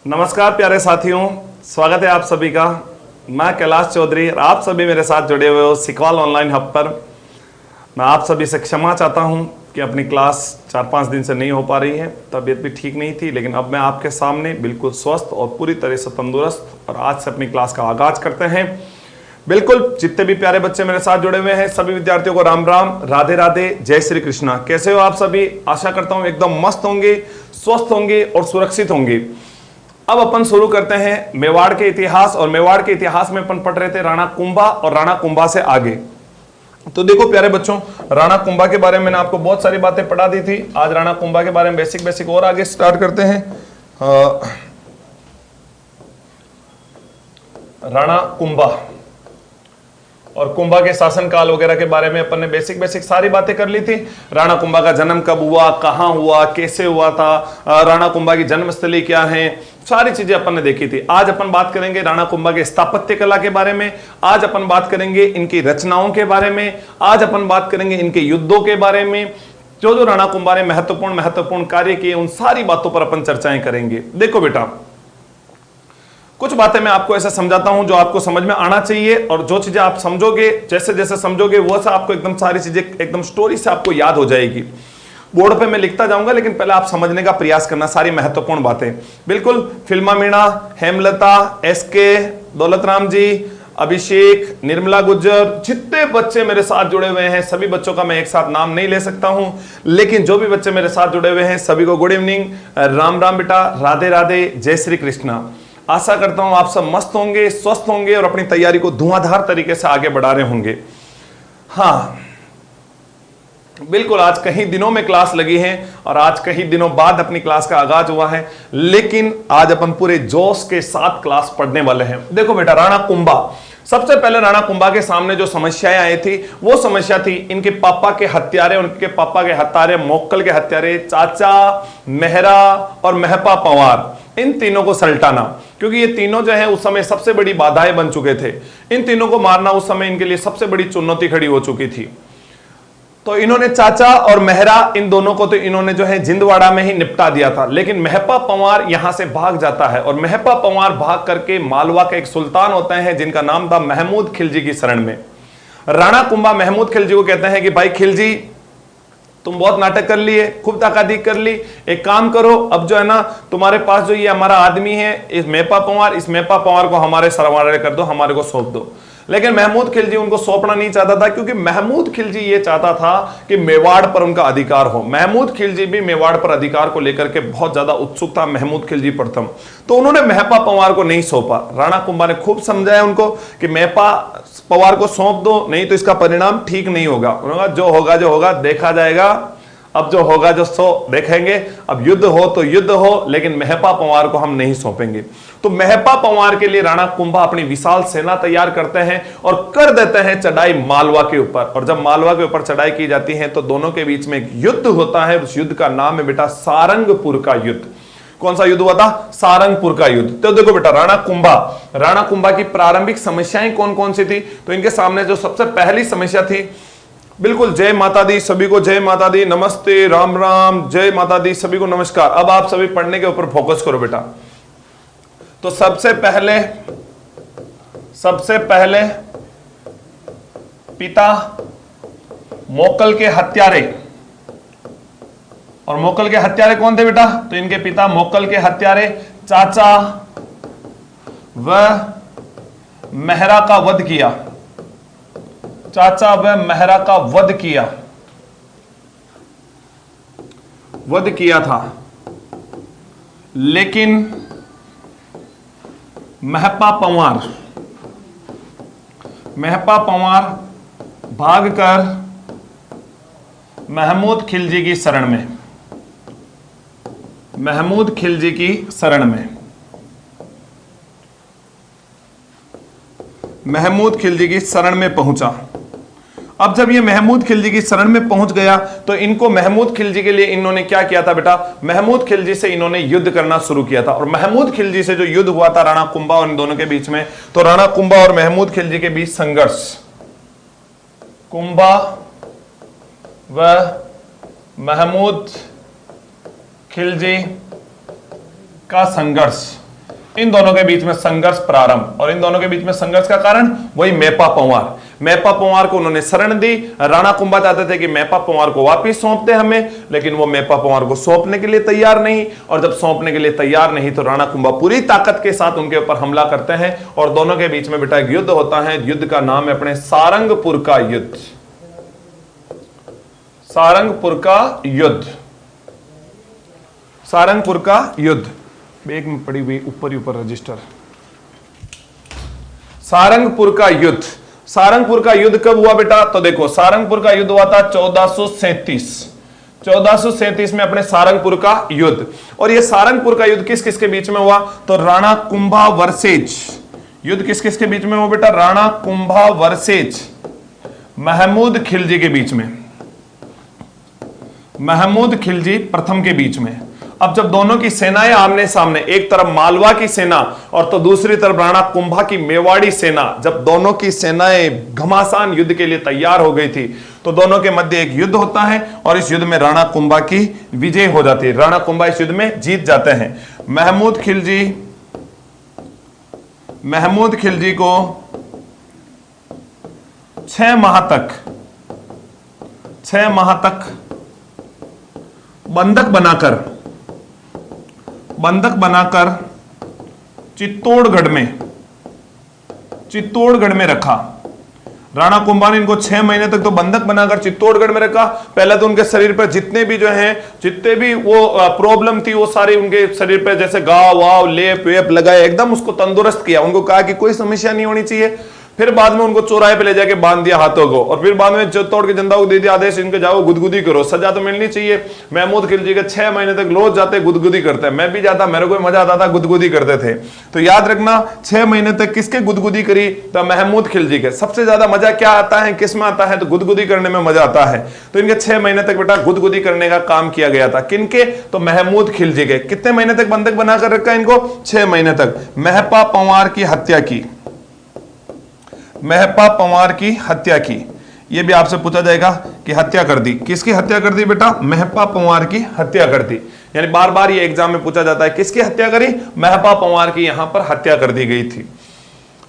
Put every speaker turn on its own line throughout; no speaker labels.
नमस्कार प्यारे साथियों, स्वागत है आप सभी का। मैं कैलाश चौधरी और आप सभी मेरे साथ जुड़े हुए हो सिकवाल ऑनलाइन हब पर। मैं आप सभी से क्षमा चाहता हूं कि अपनी क्लास 4-5 दिन से नहीं हो पा रही है, तबीयत भी ठीक नहीं थी, लेकिन अब मैं आपके सामने बिल्कुल स्वस्थ और पूरी तरह से तंदुरुस्त और आज से अपनी क्लास का आगाज करते हैं। बिल्कुल जितने भी प्यारे बच्चे मेरे साथ जुड़े हुए हैं सभी विद्यार्थियों को राम राम, राधे राधे, जय श्री कृष्णा। कैसे हो आप सभी? आशा करता हूं एकदम मस्त होंगे, स्वस्थ होंगे और सुरक्षित होंगे। अब अपन शुरू करते हैं मेवाड़ के इतिहास। और मेवाड़ के इतिहास में अपन पढ़ रहे थे राणा कुंभा और राणा कुंभा से आगे। तो देखो प्यारे बच्चों, राणा कुंभा के बारे में मैंने आपको बहुत सारी बातें पढ़ा दी थी। आज राणा कुंभा के बारे में बेसिक और आगे स्टार्ट करते हैं। राणा कुंभा और कुंभा के शासन काल वगैरह के बारे में अपन ने बेसिक सारी बातें कर ली थी। राणा कुंभा का जन्म कब हुआ, कहां हुआ, कैसे हुआ था, राणा कुंभा की जन्मस्थली क्या है, सारी चीजें अपन ने देखी थी। आज अपन बात करेंगे राणा कुंभा के स्थापत्य कला के बारे में। आज अपन बात करेंगे इनकी रचनाओं के बारे में। आज अपन बात करेंगे इनके युद्धों के बारे में। जो राणा कुंभा ने महत्वपूर्ण कार्य किए, उन सारी बातों पर अपन चर्चाएं करेंगे। देखो बेटा, कुछ बातें मैं आपको ऐसा समझाता हूं जो आपको समझ में आना चाहिए, और जो चीजें आप समझोगे, जैसे जैसे समझोगे वो से आपको एकदम सारी चीजें एकदम स्टोरी से आपको याद हो जाएगी। बोर्ड पे मैं लिखता जाऊंगा, लेकिन पहले आप समझने का प्रयास करना सारी महत्वपूर्ण बातें। बिल्कुल फिल्मा मीणा, हेमलता, एसके, दौलतराम जी, अभिषेक, निर्मला गुज्जर, जितने बच्चे मेरे साथ जुड़े हुए हैं सभी बच्चों का मैं एक साथ नाम नहीं ले सकता हूं, लेकिन जो भी बच्चे मेरे साथ जुड़े हुए हैं सभी को गुड इवनिंग, राम राम बेटा, राधे राधे, जय श्री कृष्णा। आशा करता हूं आप सब मस्त होंगे, स्वस्थ होंगे और अपनी तैयारी को धुआंधार तरीके से आगे बढ़ा रहे होंगे। हाँ बिल्कुल, आज कई दिनों में क्लास लगी है और आज कई दिनों बाद अपनी क्लास का आगाज हुआ है, लेकिन आज अपन पूरे जोश के साथ क्लास पढ़ने वाले हैं। देखो बेटा, राणा कुंभा, सबसे पहले राणा कुंभा के सामने जो समस्याएं आई थी वो समस्या थी इनके पापा के हत्यारे। उनके पापा के हत्यारे, मोक्कल के हत्यारे, चाचा, मेहरा और महपा पंवार, इन तीनों को सल्टाना, क्योंकि ये तीनों जो है उस समय सबसे बड़ी बाधाएं बन चुके थे। इन तीनों को मारना उस समय इनके लिए सबसे बड़ी चुनौती खड़ी हो चुकी थी। तो इन्होंने चाचा और मेहरा, इन दोनों को तो इन्होंने जो है जिंदवाड़ा में ही निपटा दिया था, लेकिन महपा पंवार यहां से भाग जाता है और महपा पंवार भाग करके मालवा के एक सुल्तान होते हैं जिनका नाम था महमूद खिलजी की शरण में। राणा कुंभा महमूद खिलजी को कहते हैं कि भाई खिलजी, तुम बहुत नाटक कर लिए, खूब ताकाती कर ली, एक काम करो, अब जो है ना तुम्हारे पास जो ये हमारा आदमी है इस मेहपा पंवार, इस मेहपा पंवार को हमारे सरवारे कर दो, हमारे को सौंप दो। लेकिन महमूद खिलजी उनको सौंपना नहीं चाहता था, क्योंकि महमूद खिलजी ये चाहता था कि मेवाड़ पर उनका अधिकार हो। महमूद खिलजी भी मेवाड़ पर अधिकार को लेकर के बहुत ज्यादा उत्सुक था, महमूद खिलजी प्रथम। तो उन्होंने महपा पंवार को नहीं सौंपा। राणा कुंभा ने खूब समझाया उनको कि महपा पंवार को सौंप दो, नहीं तो इसका परिणाम ठीक नहीं होगा। उन्होंने कहा जो होगा देखा जाएगा, अब जो होगा जो सो देखेंगे, अब युद्ध हो तो युद्ध हो, लेकिन महपा पंवार को हम नहीं सौंपेंगे। तो महपा पंवार के लिए राणा कुंभा अपनी विशाल सेना तैयार करते हैं और कर देते हैं चढ़ाई मालवा के ऊपर। और जब मालवा के ऊपर चढ़ाई की जाती है तो दोनों के बीच में एक युद्ध होता है। उस युद्ध का नाम है बेटा सारंगपुर का युद्ध। कौन सा युद्ध हुआ था? सारंगपुर का युद्ध। तो देखो बेटा, राणा कुंभा की प्रारंभिक समस्याएं कौन कौन सी थी? तो इनके सामने जो सबसे पहली समस्या थी, बिल्कुल जय माता दी, सभी को जय माता दी, नमस्ते, राम राम, जय माता दी, सभी को नमस्कार। अब आप सभी पढ़ने के ऊपर फोकस करो बेटा। तो सबसे पहले पिता मोक्कल के हत्यारे, और मोक्कल के हत्यारे कौन थे बेटा? तो इनके पिता मोक्कल के हत्यारे चाचा व मेहरा का वध किया। चाचा व मेहरा का वध किया था, लेकिन महपा पंवार भागकर महमूद खिलजी की शरण में पहुंचा। अब जब ये महमूद खिलजी की शरण में पहुंच गया तो इनको महमूद खिलजी के लिए इन्होंने क्या किया था बेटा? महमूद खिलजी से इन्होंने युद्ध करना शुरू किया था। और महमूद खिलजी से जो युद्ध हुआ था राणा कुंभा और इन दोनों के बीच में, तो राणा कुंभा और महमूद खिलजी के बीच संघर्ष, कुंभा व महमूद खिलजी का संघर्ष, इन दोनों के बीच में संघर्ष प्रारंभ, और इन दोनों के बीच में संघर्ष का कारण वही मेपा पंवार। मेपा पंवार को उन्होंने शरण दी। राणा कुंभा चाहते थे कि मेपा पंवार को वापिस सौंप दे हमें, लेकिन वो मेपा पंवार को सौंपने के लिए तैयार नहीं। और जब सौंपने के लिए तैयार नहीं तो राणा कुंभा पूरी ताकत के साथ उनके ऊपर हमला करते हैं और दोनों के बीच में बेटा एक युद्ध होता है। युद्ध का नाम है अपने सारंगपुर का युद्ध। सारंगपुर का युद्ध, सारंगपुर का युद्ध। बैग में पड़ी हुई ऊपर ही ऊपर रजिस्टर। सारंगपुर का युद्ध, सारंगपुर का युद्ध कब हुआ बेटा? तो देखो सारंगपुर का युद्ध हुआ था 1437। 1437 में अपने सारंगपुर का युद्ध। और ये सारंगपुर का युद्ध किस किस के बीच में हुआ? तो राणा कुंभा वर्सेज युद्ध किस किस के बीच में हुआ बेटा? राणा कुंभा वर्सेज महमूद खिलजी के बीच में, महमूद खिलजी प्रथम के बीच में। अब जब दोनों की सेनाएं आमने सामने, एक तरफ मालवा की सेना और तो दूसरी तरफ राणा कुंभा की मेवाड़ी सेना, जब दोनों की सेनाएं घमासान युद्ध के लिए तैयार हो गई थी तो दोनों के मध्य एक युद्ध होता है और इस युद्ध में राणा कुंभा की विजय हो जाती है। राणा कुंभा इस युद्ध में जीत जाते हैं। महमूद खिलजी को 6 माह तक बंधक बनाकर चित्तौड़गढ़ में रखा। राणा कुंभा ने इनको 6 महीने तक तो बंधक बनाकर चित्तौड़गढ़ में रखा। पहले तो उनके शरीर पर जितने भी वो प्रॉब्लम थी वो सारी उनके शरीर पे जैसे घाव वाव लेप वेप लगाए, एकदम उसको तंदुरुस्त किया। उनको कहा कि कोई समस्या नहीं होनी चाहिए। फिर बाद में उनको चौराहे पे ले जाके बांध दिया हाथों को और फिर बाद में चित्तौड़ की जनता को दे दिया आदेश, इनके जाओ गुदगुदी करो, सजा तो मिलनी चाहिए। महमूद खिलजी के 6 महीने तक रोज जाते गुदगुदी करते हैं। मैं भी जाता, मेरे को मजा आता था, गुदगुदी करते थे। तो याद रखना 6 महीने तक किसके गुदगुदी करी? तो महमूद खिलजी के। सबसे ज्यादा मजा क्या आता है, किस में आता है? तो गुदगुदी करने में मजा आता है। तो इनके 6 महीने तक बेटा गुदगुदी करने का काम किया गया था। किनके? तो महमूद खिलजी के। कितने महीने तक बंधक बनाकर रखा इनको? 6 महीने तक। महपा पंवार की हत्या की, महपा पंवार की हत्या की। यह भी आपसे पूछा जाएगा कि हत्या कर दी, किसकी हत्या कर दी बेटा? महपा पंवार की हत्या कर दी। यानी बार बार ये एग्जाम में पूछा जाता है किसकी हत्या करी? महपा पंवार की यहां पर हत्या कर दी गई थी।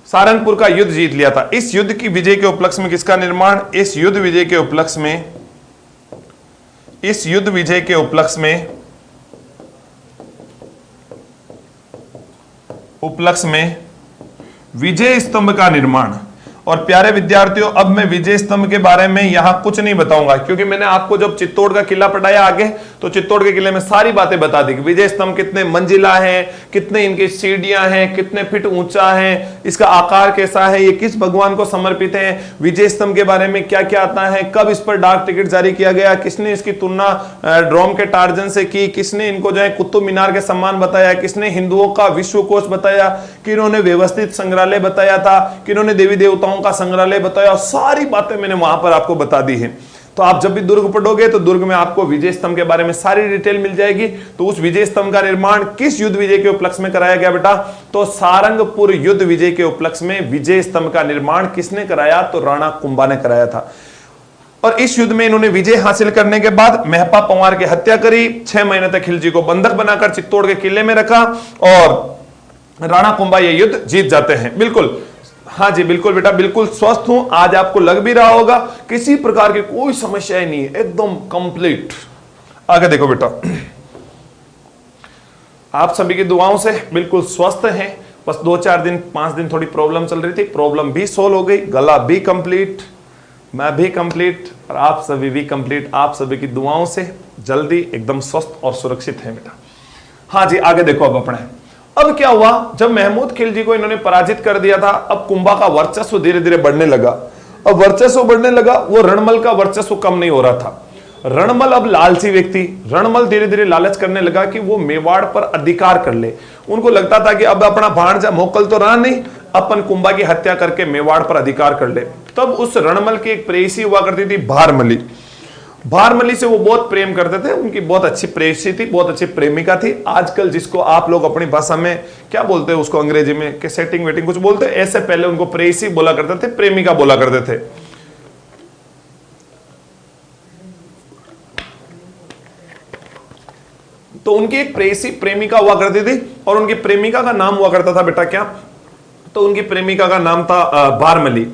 सारंगपुर का युद्ध जीत लिया था। इस युद्ध की विजय के उपलक्ष्य में किसका निर्माण? इस युद्ध विजय के उपलक्ष्य में विजय स्तंभ का निर्माण। और प्यारे विद्यार्थियों, अब मैं विजय स्तंभ के बारे में यहां कुछ नहीं बताऊंगा क्योंकि मैंने आपको जब चित्तौड़ का किला पढ़ाया आगे तो चित्तौड़ के किले में सारी बातें बता दी कि विजय स्तंभ कितने मंजिला है, कितने इनकी सीढ़ियां हैं, कितने फीट ऊंचा है, इसका आकार कैसा है, ये किस भगवान को समर्पित है, विजय स्तंभ के बारे में क्या क्या आता है, कब इस पर डाक टिकट जारी किया गया, किसने इसकी तुलना ड्रोम के टार्जन से की, किसने इनको जो है कुतुब मीनार के सम्मान बताया, किसने हिंदुओं का विश्वकोश बताया, किन्होंने व्यवस्थित संग्रहालय बताया था, किन्होंने देवी देवताओं का संग्रहालय बताया। सारी बातें मैंने वहां पर आपको बता दी है। तो आप जब भी दुर्ग पढ़ोगे तो दुर्ग में आपको विजय स्तंभ के बारे में सारी डिटेल मिल जाएगी। तो उस विजय स्तंभ का निर्माण किस युद्ध विजय के उपलक्ष्य में कराया गया बेटा? तो सारंगपुर युद्ध विजय के उपलक्ष्य में विजय स्तंभ का निर्माण किसने कराया? तो राणा कुंभा ने कराया था। और इस युद्ध में इन्होंने विजय हासिल करने के बाद महपा पंवार की हत्या करी। 6 महीने तक खिलजी को बंधक बनाकर चित्तौड़ के किले में रखा और राणा कुंभा ये युद्ध जीत जाते हैं। बिल्कुल, हाँ जी बिल्कुल बेटा, बिल्कुल स्वस्थ हूं। आज आपको लग भी रहा होगा किसी प्रकार की कोई समस्या ही नहीं है, एकदम कंप्लीट। आगे देखो बेटा, आप सभी की दुआओं से बिल्कुल स्वस्थ हैं। बस 2-4 दिन 5 दिन थोड़ी प्रॉब्लम चल रही थी, प्रॉब्लम भी सोल्व हो गई, गला भी कंप्लीट, मैं भी कंप्लीट और आप सभी भी कंप्लीट। आप सभी की दुआओं से जल्दी एकदम स्वस्थ और सुरक्षित हैं बेटा। हाँ जी आगे देखो अब अपने। अब क्या हुआ, जब महमूद खिलजी को इन्होंने पराजित कर दिया था, अब कुंभा का वर्चस्व धीरे धीरे बढ़ने लगा। अब वर्चस्व बढ़ने लगा, वो रणमल का वर्चस्व कम नहीं हो रहा था। रणमल अब लालची व्यक्ति, रणमल धीरे धीरे लालच करने लगा कि वो मेवाड़ पर अधिकार कर ले। उनको लगता था कि अब अपना भांजा मोकल तो रहा नहीं, अपन कुंभा की हत्या करके मेवाड़ पर अधिकार कर ले। तब उस रणमल की एक प्रेयसी हुआ करती थी भारमली। भारमली से वो बहुत प्रेम करते थे, उनकी बहुत अच्छी प्रेयसी थी, बहुत अच्छी प्रेमिका थी। आजकल जिसको आप लोग अपनी भाषा में क्या बोलते हैं, उसको अंग्रेजी में के सेटिंग वेटिंग कुछ बोलते हैं, ऐसे पहले उनको प्रेयसी बोला करते थे, प्रेमिका बोला करते थे। तो उनकी एक प्रेसी प्रेमिका हुआ करती थी और उनकी प्रेमिका का नाम हुआ करता था बेटा क्या, तो उनकी प्रेमिका का नाम था भारमली।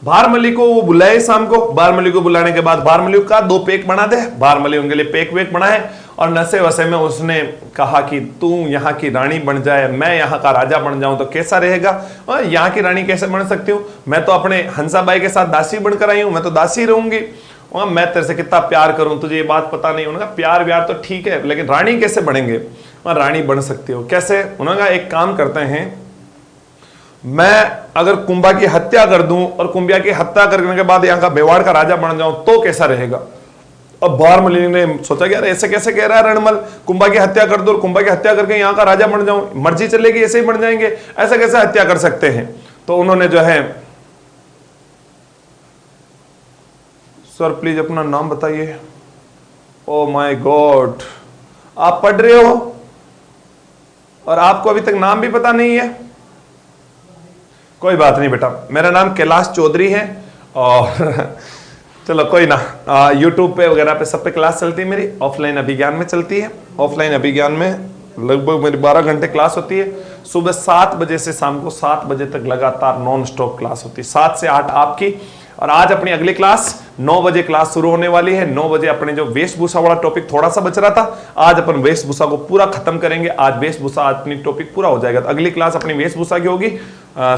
भारमली को वो बुलाए शाम को, भारमली को बुलाने के बाद भारमली को कहा 2 पेक बना दे। भारमली उनके लिए पेक वेक बनाए और नशे वसे में उसने कहा कि तू यहाँ की रानी बन जाए, मैं यहाँ का राजा बन जाऊं तो कैसा रहेगा। और यहाँ की रानी कैसे बन सकती हूँ, मैं तो अपने हंसाबाई के साथ दासी बनकर आई हूँ, मैं तो दासी रहूंगी। और मैं तेरे से कितना प्यार करूं, तुझे ये बात पता नहीं। उन्होंने कहा प्यार व्यार तो ठीक है, लेकिन रानी कैसे बनेंगे। और रानी बन सकती हो कैसे। उन्होंने कहा एक काम करते हैं, मैं अगर कुंभा की हत्या कर दूं और कुंभा की हत्या करने के बाद यहाँ का मेवाड़ का राजा बन जाऊं तो कैसा रहेगा। अब भारमली ने सोचा कि यार ऐसे कैसे कह रहा है रणमल, कुंभा की हत्या कर दो और कुंभा की हत्या करके यहाँ का राजा बन जाऊं, मर्जी चलेगी ऐसे ही बन जाएंगे, ऐसा कैसे हत्या कर सकते हैं। तो उन्होंने जो है, सर प्लीज अपना नाम बताइए। ओ माय गॉड, आप पढ़ रहे हो और आपको अभी तक नाम भी पता नहीं है। कोई बात नहीं बेटा, मेरा नाम कैलाश चौधरी है और चलो कोई ना, यूट्यूब पे वगैरह पे सब पे क्लास चलती है मेरी। ऑफलाइन अभिज्ञान में चलती है। ऑफलाइन अभिज्ञान में लगभग मेरी 12 घंटे क्लास होती है। सुबह 7 बजे से शाम को 7 बजे तक लगातार नॉन स्टॉप क्लास होती है। 7 से 8 आपकी। और आज अपनी अगली क्लास 9 बजे क्लास शुरू होने वाली है। 9 बजे अपने जो वेशभूषा वाला टॉपिक थोड़ा सा बच रहा था, आज अपन वेशभूषा को पूरा खत्म करेंगे। आज वेशभूषा अपनी टॉपिक पूरा हो जाएगा। तो अगली क्लास अपनी वेशभूषा की होगी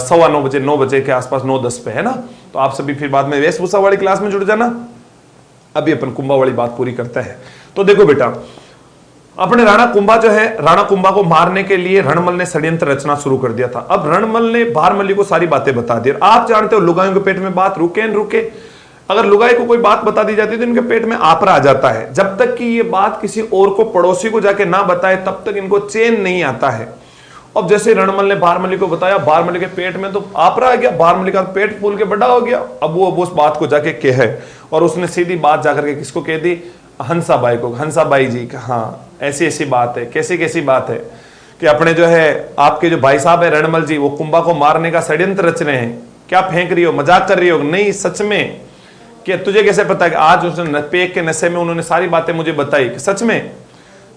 9:15 बजे, 9 बजे के आसपास, 9:10 पे, है ना। तो आप सभी फिर बाद में वेशभूषा वाली क्लास में जुड़ जाना। अभी अपन कुंभा वाली बात पूरी करते हैं। तो देखो बेटा, अपने राणा कुंभा जो है, राणा कुंभा को मारने के लिए रणमल ने षड्यंत्र रचना शुरू कर दिया था। अब रणमल ने भारमली को सारी बातें बता दी। आप जानते हो लुगाइयों के पेट में बात रुके न रुके, अगर लुगाई को कोई बात बता दी जाती है तो इनके पेट में आपरा आ जाता है। जब तक कि ये बात किसी और को, पड़ोसी को जाके ना बताए, तब तक इनको चैन नहीं आता है। अब जैसे रणमल ने भारमली को बताया, भारमली के पेट में तो आपरा आ गया, भारमली का पेट फूल के बड़ा हो गया। अब वो उस बात को जाके कहे और उसने सीधी बात जाकर के किसको कह दी, हंसाबाई को। हंसाबाई जी, हाँ ऐसी ऐसी बात है। कैसी कैसी बात है कि अपने जो है आपके जो भाई साहब है रणमल जी, वो कुंभा को मारने का षड्यंत्र रच रहे हैं। क्या फेंक रही हो, मजाक कर रही हो? नहीं, सच में। कि तुझे कैसे पता है कि आज उसने पेक के नशे में उन्होंने सारी बातें मुझे बताई कि सच में?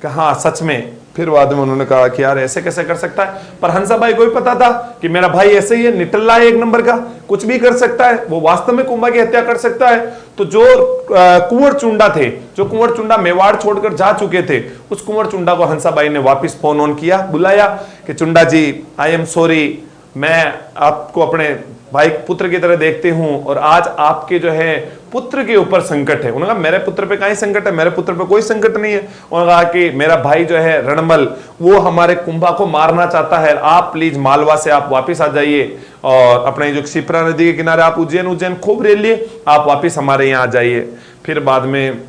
कि हाँ सच में। फिर बाद में उन्होंने कहा कि यार ऐसे कैसे कर सकता है। पर हंसाबाई को भी पता था कि मेरा भाई ऐसे ही है, निटल्ला है, एक नंबर का, कुछ भी कर सकता है, वो वास्तव में कुंभा की हत्या कर सकता है। तो जो कुंवर चुंडा थे, जो कुंवर चुंडा मेवाड़ छोड़कर जा चुके थे, उस कुंवर चुंडा को हंसाबाई ने वापस फोन ऑन किया, बुलाया कि चुंडा जी आई एम सॉरी, मैं आपको अपने भाई पुत्र की तरह देखते हूं और आज आपके जो है पुत्र के ऊपर संकट है। उन्होंने कहा मेरे पुत्र पे कहीं संकट है, मेरे पुत्र पे कोई संकट नहीं है। उन्होंने कहा कि मेरा भाई जो है रणमल, वो हमारे कुंभा को मारना चाहता है, आप प्लीज मालवा से आप वापस आ जाइए और अपने जो शिप्रा नदी के किनारे आप उज्जैन खूब रेल लिए, आप वापिस हमारे यहाँ आ जाइए। फिर बाद में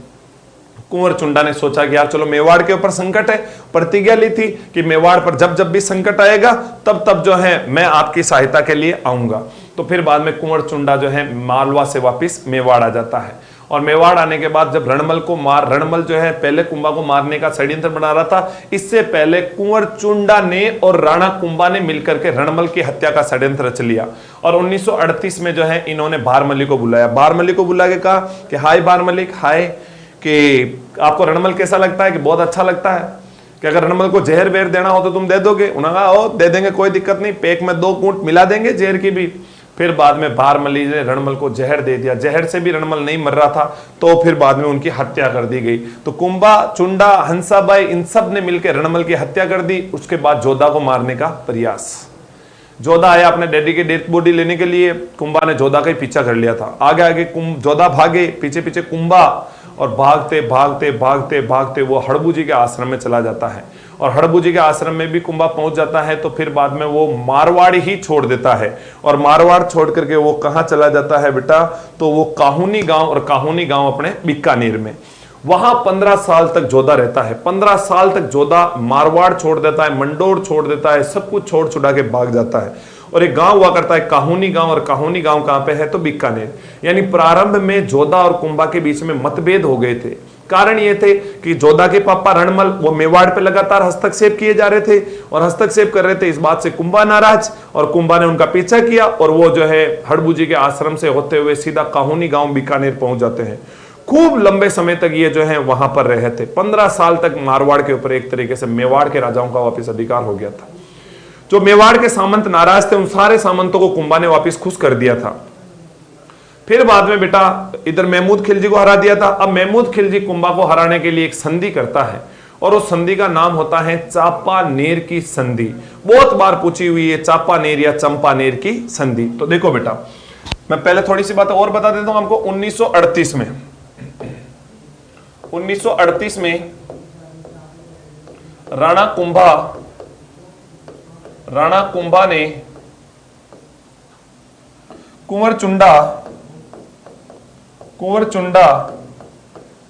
कुंवर चुंडा ने सोचा कि यार चलो मेवाड़ के ऊपर संकट है, प्रतिज्ञा ली थी कि मेवाड़ पर जब जब भी संकट आएगा तब तब जो है मैं आपकी सहायता के लिए आऊंगा। तो फिर बाद में कुंवर चुंडा जो है मालवा से वापस मेवाड़ आ जाता है। और मेवाड़ आने के बाद जब रणमल जो है पहले कुंभा को मारने का षड्यंत्र बना रहा था, इससे पहले कुंवर चुंडा ने और राणा कुंभा ने मिलकर के रणमल की हत्या का षड्यंत्र रच लिया। और 1938 में जो है इन्होंने भारमली को बुलाया। भारमली को बुला के कहा कि हाय भारमली, हाय, कि आपको रणमल कैसा लगता है? कि बहुत अच्छा लगता है। कि अगर रणमल को जहर वेर देना हो तो तुम दे दोगे? उन्होंने कहा ओ दे देंगे, कोई दिक्कत नहीं, पेक में 2 घूंट मिला देंगे जहर की भी। फिर बाद में भारमली ने रणमल को जहर दे दिया। जहर से भी रणमल नहीं मर रहा था, तो फिर बाद में उनकी हत्या कर दी गई। तो कुंभा, चुंडा, हंसाबाई, इन सब ने मिलकर रणमल की हत्या कर दी। उसके बाद जोधा को मारने का प्रयास। जोधा आया अपने डैडी की डेथ बॉडी लेने के लिए, कुंभा ने जोधा का ही पीछा कर लिया था। आगे आगे जोधा भागे, पीछे पीछे कुंभा, और भागते भागते भागते भागते वो हड़बू जी के आश्रम में चला जाता है। और हड़बू जी के आश्रम में भी कुंभा पहुंच जाता है। तो फिर बाद में वो मारवाड़ ही छोड़ देता है। और मारवाड़ छोड़ करके वो कहाँ चला जाता है बेटा? तो वो काहुनी गांव, और काहुनी गांव अपने बीकानेर में, वहां 15 साल तक जोधा रहता है। 15 साल तक जोधा मारवाड़ छोड़ देता है, मंडोर छोड़ देता है, सब कुछ छोड़ छुड़ा के भाग जाता है। और एक गांव हुआ करता है काहुनी गांव, और काहुनी गांव कहां पे है? तो बीकानेर। यानी प्रारंभ में जोधा और कुंभा के बीच में मतभेद हो गए थे। कारण ये थे कि जोधा के पापा रणमल वो मेवाड़ पे लगातार हस्तक्षेप किए जा रहे थे और हस्तक्षेप कर रहे थे। इस बात से कुंभा नाराज, और कुंभा ने उनका पीछा किया और वो जो है हड़बू जी के आश्रम से होते हुए सीधा काहुनी गांव बीकानेर पहुंच जाते हैं। खूब लंबे समय तक ये जो है वहां पर रहे थे। 15 साल तक मारवाड़ के ऊपर एक तरीके से मेवाड़ के राजाओं का वापस अधिकार हो गया था। जो मेवाड़ के सामंत नाराज थे, उन सारे सामंतों को कुंभा ने वापस खुश कर दिया था। फिर बाद में बेटा इधर महमूद खिलजी को हरा दिया था। अब महमूद खिलजी कुंभा को हराने के लिए एक संधि करता है, और उस संधि का नाम होता है चांपानेर की संधि। बहुत बार पूछी हुई है चांपानेर या चंपानेर की संधि। तो देखो बेटा, मैं पहले थोड़ी सी बात और बता देता हूं आपको। 1938 में राणा कुंभा ने कुंवर चुंडा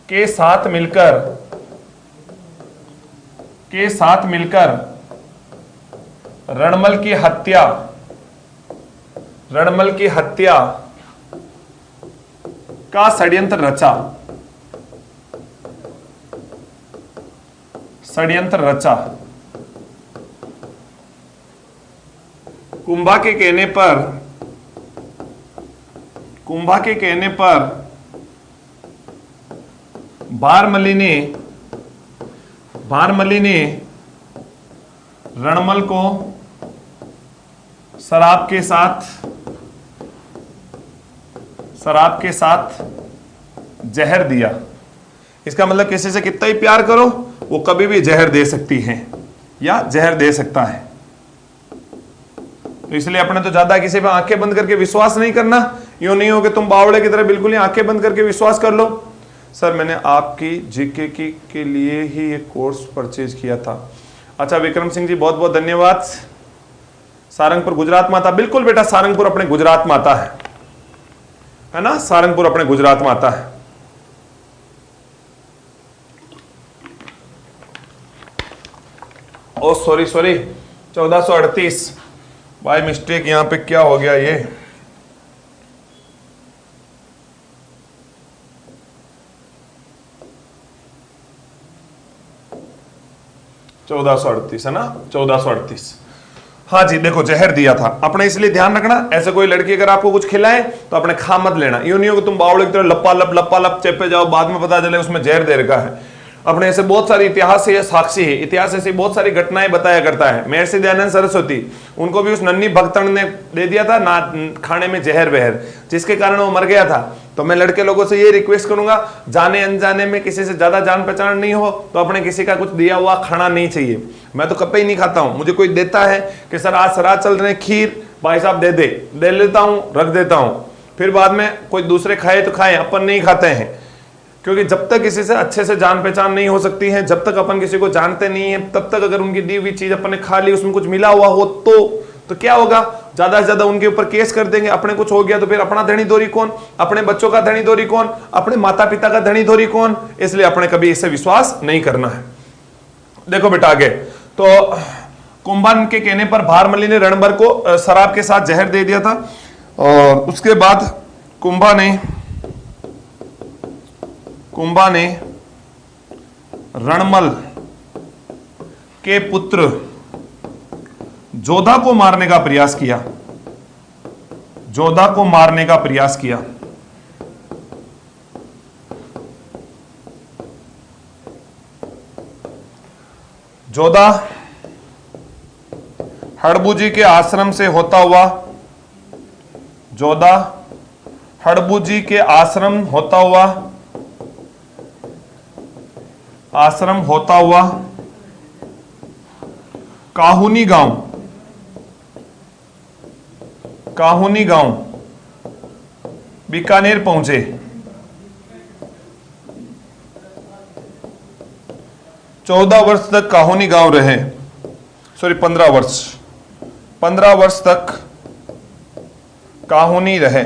के साथ मिलकर रणमल की हत्या का षड्यंत्र रचा। कुंभा के कहने पर बारमली ने रणमल को शराब के साथ जहर दिया। इसका मतलब किसी से कितना ही प्यार करो, वो कभी भी जहर दे सकती है या जहर दे सकता है। तो इसलिए अपने तो ज्यादा किसी पे आंखें बंद करके विश्वास नहीं करना। यूं नहीं हो कि तुम बावड़े की तरह बिल्कुल ही आंखें बंद करके विश्वास कर लो। सर मैंने आपकी जीके के लिए ही एक कोर्स परचेज किया था। अच्छा विक्रम सिंह जी बहुत बहुत धन्यवाद। सारंगपुर गुजरात में आता। बिल्कुल बेटा, सारंगपुर अपने गुजरात में आता है ना, सारंगपुर अपने गुजरात में आता है। ओ सॉरी 1438 बाय मिस्टेक यहां पे क्या हो गया ये। है ना, 1438। हाँ जी देखो, जहर दिया था अपने। इसलिए ध्यान रखना, ऐसे कोई लड़की अगर आपको कुछ खिलाए तो अपने खा मत लेना। यूं नहीं हो कि तुम बावड़े की तरह लप्पा लप चेपे जाओ, बाद में पता चले उसमें जहर दे रखा है। अपने ऐसे बहुत सारे इतिहास है, साक्षी है, इतिहास ऐसी बहुत सारी घटनाएं बताया करता है। महर्षि दयानंद सरस्वती, उनको भी उस नन्ही भक्तन ने दे दिया था ना खाने में जहर बहर, जिसके कारण वो मर गया था। तो मैं लड़के लोगों से ये रिक्वेस्ट करूंगा, जाने अनजाने में किसी से ज्यादा जान पहचान नहीं हो तो अपने किसी का कुछ दिया हुआ खाना नहीं चाहिए। मैं तो कभी नहीं खाता हूं। मुझे कोई देता है कि सर आज श्राद्ध चल रहे खीर, भाई साहब दे लेता हूं, रख देता हूं। फिर बाद में कोई दूसरे खाए तो खाए, अपन नहीं खाते हैं। क्योंकि जब तक किसी से अच्छे से जान पहचान नहीं हो सकती है, जब तक अपन किसी को जानते नहीं है, तब तक अगर उनकी दी हुई चीज अपन ने खा ली, उसमें कुछ मिला हुआ हो तो क्या होगा, ज्यादा से ज्यादा उनके ऊपर केस कर देंगे। अपने कुछ हो गया तो फिर अपना धनी धोरी कौन, अपने बच्चों का धनी धोरी कौन, अपने माता पिता का धनी धोरी कौन। इसलिए अपने कभी इससे विश्वास नहीं करना है। देखो बेटा आगे, तो कुंभन के कहने पर भारमली ने रणबर को शराब के साथ जहर दे दिया था। और उसके बाद कुंभा ने रणमल के पुत्र जोधा को मारने का प्रयास किया। जोधा हड़बूजी के आश्रम से होता हुआ काहुनी गांव बीकानेर पहुंचे। 14 वर्ष तक काहुनी गांव रहे। 15 वर्ष तक काहुनी रहे।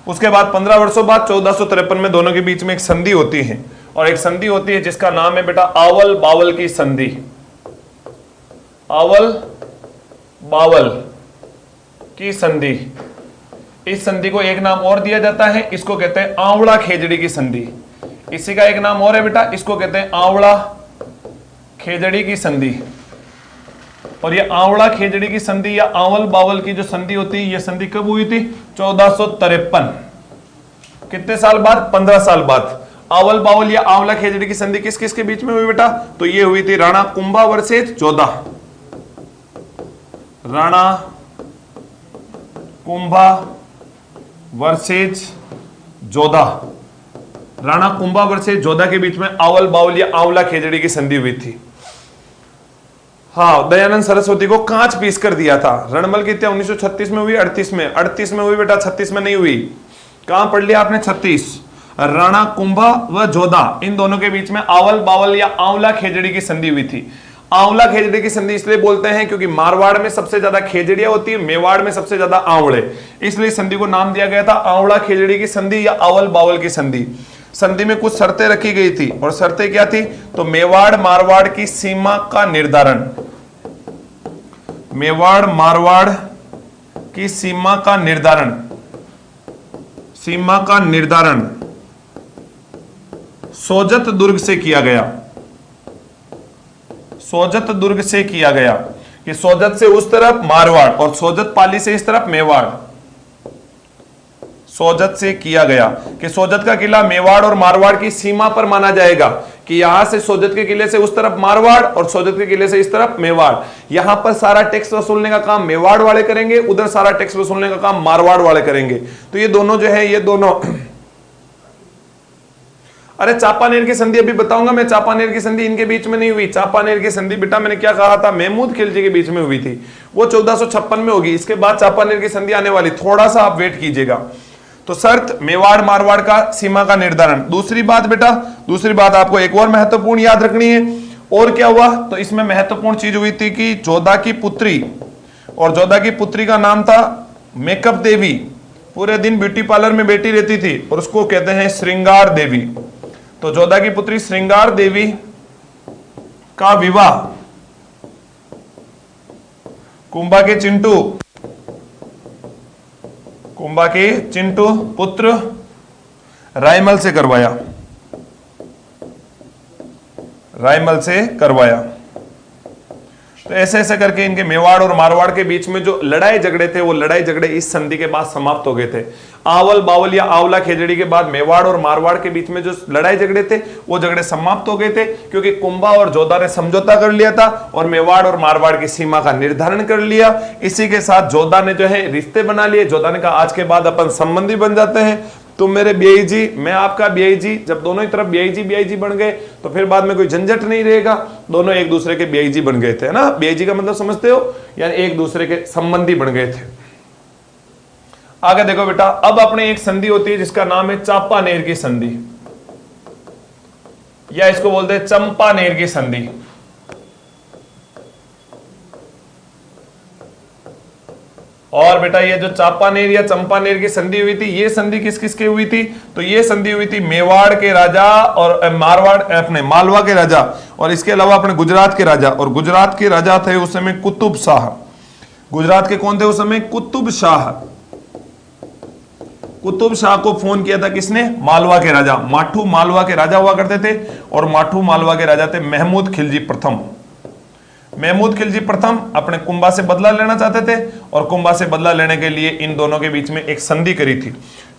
उसके बाद 15 वर्षों बाद 1453 में दोनों के बीच में एक संधि होती है, और एक संधि होती है जिसका नाम है बेटा आवल बावल की संधि। आवल बावल की संधि। इस संधि को एक नाम और दिया जाता है, इसको कहते हैं आंवला खेजड़ी की संधि। इसी का एक नाम और है बेटा, इसको कहते हैं आंवला खेजड़ी की संधि। और ये आंवला खेजड़ी की संधि या आंवल बावल की जो संधि होती है, ये संधि कब हुई थी? 1453। कितने साल बाद? 15 साल बाद। आंवल बावल या आंवला खेजड़ी की संधि किस किस के बीच में हुई बेटा? तो ये हुई थी Rana Kumbha versus Jodha. Rana Kumbha versus Jodha. Rana Kumbha versus Jodha के बीच में आंवल बावल या आंवला खेजड़ी की संधि हुई थी। हाँ, दयानंद सरस्वती को कांच पीस कर दिया था। रणमल की हत्या 1936 में हुई, 38 में? 38 में हुई बेटा, 36 में नहीं हुई। कहां पढ़ लिया आपने? 36। राणा कुंभा व जोधा, इन दोनों के बीच में आंवल बावल या आंवला खेजड़ी की संधि हुई थी। आंवला खेजड़ी की संधि इसलिए बोलते हैं क्योंकि मारवाड़ में सबसे ज्यादा खेजड़ियां होती है, मेवाड़ में सबसे ज्यादा आंवले, इसलिए संधि को नाम दिया गया था आंवला खेजड़ी की संधि या आंवल बावल की संधि। संधि में कुछ शर्तें रखी गई थी, और शर्तें क्या थी? तो मेवाड़ मारवाड़ की सीमा का निर्धारण, मेवाड़ मारवाड़ की सीमा का निर्धारण, सीमा का निर्धारण सोजत दुर्ग से किया गया। सोजत दुर्ग से किया गया कि सोजत से उस तरफ मारवाड़ और सोजत पाली से इस तरफ मेवाड़। सोजत से किया गया कि सोजत का किला मेवाड़ और मारवाड़ की सीमा पर माना जाएगा, कि यहां से सोजत के किले से उस तरफ मारवाड़ और सोजत के किले से इस तरफ मेवाड़। यहां पर सारा टैक्स वसूलने का काम मेवाड़ वाले करेंगे, उधर सारा टैक्स वसूलने का काम मारवाड़ वाले करेंगे। तो ये दोनों जो है, ये दोनों अरे चापानेर की संधि अभी बताऊंगा मैं। चापानेर की संधि इनके बीच में नहीं हुई। चापानेर की संधि बेटा मैंने क्या कहा था? महमूद खिलजी के बीच में हुई थी, वो 1456 में होगी। इसके बाद चापानेर की संधि आने वाली, थोड़ा सा आप वेट कीजिएगा। तो शर्त मेवाड़ मारवाड़ का सीमा का निर्धारण। दूसरी बात बेटा, दूसरी बात आपको एक और महत्वपूर्ण याद रखनी है। और क्या हुआ? तो इसमें महत्वपूर्ण चीज हुई थी कि जोधा की पुत्री, और जोधा की पुत्री का नाम था मेकअप देवी। पूरे दिन ब्यूटी पार्लर में बैठी रहती थी और उसको कहते हैं श्रृंगार देवी। तो जोधा की पुत्री श्रृंगार देवी का विवाह कुंभा के चिंटू, कुंभा के चिंटू पुत्र रायमल से करवाया, रायमल से करवाया। तो ऐसे ऐसे करके इनके मेवाड़ और मारवाड़ के बीच में जो लड़ाई झगड़े थे, वो लड़ाई झगड़े इस संधि के बाद समाप्त हो गए थे। आंवल बावल या आंवला खेजड़ी के बाद मेवाड़ और मारवाड़ के बीच में जो लड़ाई झगड़े थे, वो झगड़े समाप्त हो गए थे, क्योंकि कुंभा और जोधा ने समझौता कर लिया था और मेवाड़ और मारवाड़ की सीमा का निर्धारण कर लिया। इसी के साथ जोधा ने जो है रिश्ते बना लिए। जोधा ने कहा आज के बाद अपन संबंधी बन जाते हैं, तुम मेरे बीआई जी, मैं आपका बीआई जी। जब दोनों ही तरफ बीआई जी बन गए तो फिर बाद में कोई झंझट नहीं रहेगा, दोनों एक दूसरे के बीआई जी बन गए थे, है ना? बीआई जी का मतलब समझते हो? यानी एक दूसरे के संबंधी बन गए थे। आगे देखो बेटा, अब अपने एक संधि होती है जिसका नाम है चापानेर की संधि, या इसको बोलते हैं चंपानेर की संधि। और बेटा ये जो चापानेर या चंपानेर की संधि हुई थी, ये संधि किस किस की हुई थी? तो ये संधि हुई थी मेवाड़ के राजा और मारवाड़ अपने मालवा के राजा, और इसके अलावा अपने गुजरात के राजा। और गुजरात के राजा थे उस समय कुतुब शाह। गुजरात के कौन थे उस समय? कुतुब शाह। कुतुब शाह को फोन किया था किसने? मालवा के राजा। माठू मालवा के राजा हुआ करते थे, और माठू मालवा के राजा थे महमूद खिलजी प्रथम। महमूद खिलजी प्रथम अपने कुंभा से बदला लेना चाहते थे, और कुंभा से बदला लेने के लिए इन दोनों के बीच में एक संधि करी थी।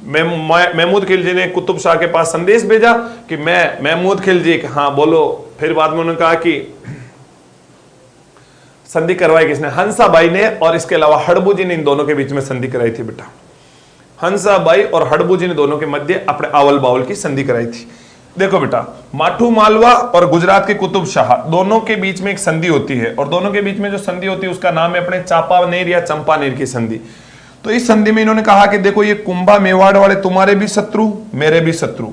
महमूद खिलजी ने कुतुब शाह के पास संदेश भेजा कि मैं महमूद खिलजी, हाँ बोलो। फिर बाद में उन्होंने कहा कि संधि करवाई किसने? हंसाबाई ने, और इसके अलावा हड़बू जी ने इन दोनों के बीच में संधि कराई थी बेटा। हंसाबाई और हड़बू जी ने दोनों के मध्य अपने आंवल बावल की संधि कराई थी। देखो बेटा, माठू मालवा और गुजरात के कुतुब शाह दोनों के बीच में एक संधि होती है, और दोनों के बीच में जो संधि होती है उसका नाम है अपने चापानेर या चंपानेर की संधि। तो इस संधि में इन्होंने कहा कि देखो, ये कुंभा मेवाड़ वाले तुम्हारे भी शत्रु, मेरे भी शत्रु,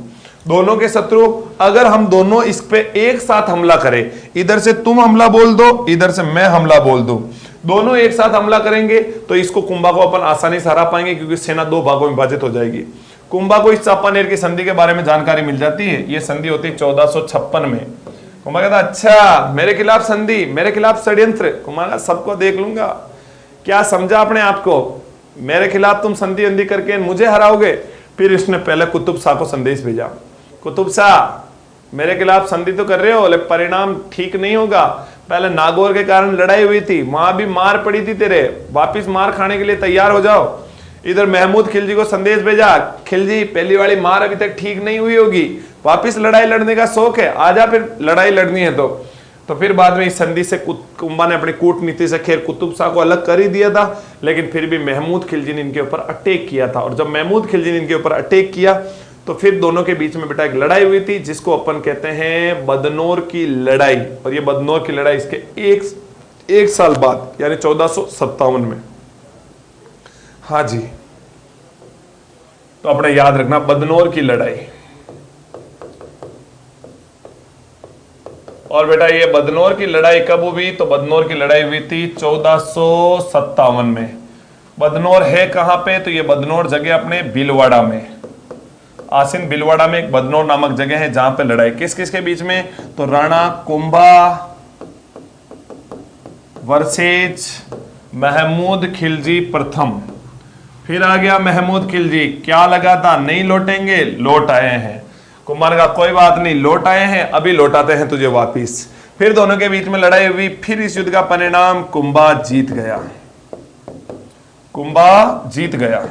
दोनों के शत्रु। अगर हम दोनों इस पे एक साथ हमला करें, इधर से तुम हमला बोल दो, इधर से मैं हमला बोल दूं, दोनों एक साथ हमला करेंगे तो इसको कुंभा को अपन आसानी से हरा पाएंगे, क्योंकि सेना दो भागों में विभाजित हो जाएगी। कुंभा को इस चापानेर की संधि के बारे में जानकारी मिल जाती है। ये संधि होती है 1456 में। कुंभा कहता अच्छा मेरे खिलाफ संधि, मेरे खिलाफ षड्यंत्र। कुंभा का सबको देख लूंगा। क्या समझा अपने आप को? मेरे खिलाफ तुम संधि अंधि करके मुझे हराओगे? फिर इसने पहले कुतुब शाह को संदेश भेजा, कुतुब शाह मेरे खिलाफ संधि तो कर रहे हो, लेकिन परिणाम ठीक नहीं होगा। पहले नागौर के कारण लड़ाई हुई थी, वहां भी मार पड़ी थी तेरे, वापिस मार खाने के लिए तैयार हो जाओ। इधर महमूद खिलजी को संदेश भेजा, खिलजी पहली वाली मार अभी तक ठीक नहीं हुई होगी, वापिस लड़ाई लड़ने का शौक है, आजा फिर लड़ाई लड़नी है। तो फिर बाद में इस संधि से कुंभा ने अपनी कूटनीति से खैर कुतुब शाह को अलग कर ही दिया था, लेकिन फिर भी महमूद खिलजी ने इनके ऊपर अटैक किया था। और जब महमूद खिलजी ने इनके ऊपर अटैक किया तो फिर दोनों के बीच में बेटा एक लड़ाई हुई थी, जिसको अपन कहते हैं बदनौर की लड़ाई। और ये बदनौर की लड़ाई इसके एक साल बाद यानी 1457 में। हाँ जी, तो अपने याद रखना बदनौर की लड़ाई। और बेटा ये बदनौर की लड़ाई कब हुई? तो बदनौर की लड़ाई हुई थी 1457 में। बदनौर है कहां पे? तो ये बदनौर जगह अपने भीलवाड़ा में, आसिन भीलवाड़ा में एक बदनौर नामक जगह है जहां पे लड़ाई किस किस के बीच में? तो राणा कुंभा वर्सेज महमूद खिलजी प्रथम। फिर आ गया महमूद खिलजी, क्या लगा था नहीं लौटेंगे, लौट आए हैं। कुंभा ने कहा कोई बात नहीं, लौट आए हैं, अभी लौटाते हैं तुझे वापिस। फिर दोनों के बीच में लड़ाई हुई, फिर इस युद्ध का परिणाम कुंभा जीत गया, कुंभा जीत गया।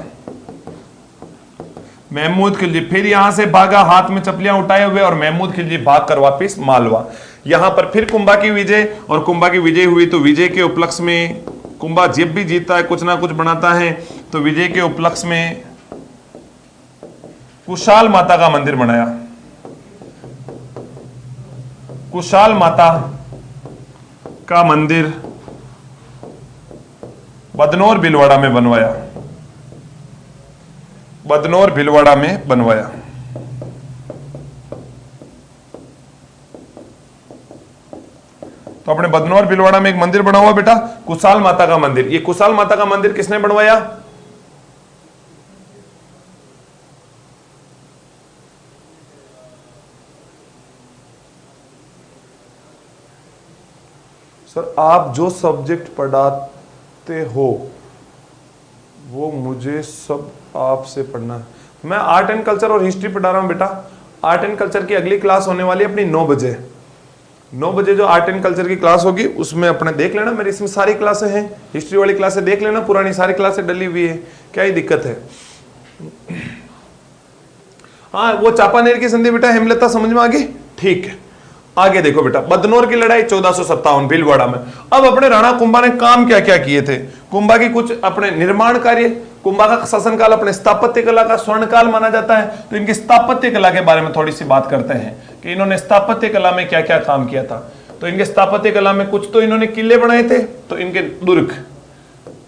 महमूद खिलजी फिर यहां से भागा हाथ में चपलियां उठाए हुए, और महमूद खिलजी भागकर वापिस मालवा। यहां पर फिर कुंभा की विजय, और कुंभा की विजय हुई तो विजय के उपलक्ष्य में कुंभा जब भी जीतता है कुछ ना कुछ बनाता है, तो विजय के उपलक्ष्य में कुशाल माता का मंदिर बनाया, कुशाल माता का मंदिर बदनौर भीलवाड़ा में बनवाया, बदनौर भीलवाड़ा में बनवाया। तो अपने बदनौर भीलवाड़ा में एक मंदिर बना हुआ बेटा कुशाल माता का मंदिर। ये कुशाल माता का मंदिर किसने बनवाया? सर आप जो सब्जेक्ट पढ़ाते हो वो मुझे सब आपसे पढ़ना है। मैं आर्ट एंड कल्चर और हिस्ट्री पढ़ा रहा हूं बेटा। आर्ट एंड कल्चर की अगली क्लास होने वाली है अपनी 9 बजे। 9 बजे जो आर्ट एंड कल्चर की क्लास होगी उसमें अपने देख लेना, मेरी इसमें सारी क्लासें हैं। हिस्ट्री वाली क्लासें देख लेना, पुरानी सारी क्लासें डली हुई है, क्या ही दिक्कत है। हाँ वो चापानेर की संधि बेटा हेमलता समझ में आ गई? ठीक है, आगे देखो बेटा बदनौर की लड़ाई 1457 भीलवाड़ा में। अब अपने राणा कुंभा ने काम क्या क्या किए थे? कुंभा की कुछ अपने निर्माण कार्य, कुंभा का शासनकाल अपने स्थापत्य कला का स्वर्णकाल माना जाता है, तो इनकी स्थापत्य कला के बारे में थोड़ी सी बात करते हैं कि इन्होंने स्थापत्य कला में क्या क्या काम किया था। तो इनके स्थापत्य कला में कुछ तो इन्होंने किले बनाए थे, तो इनके दुर्ग,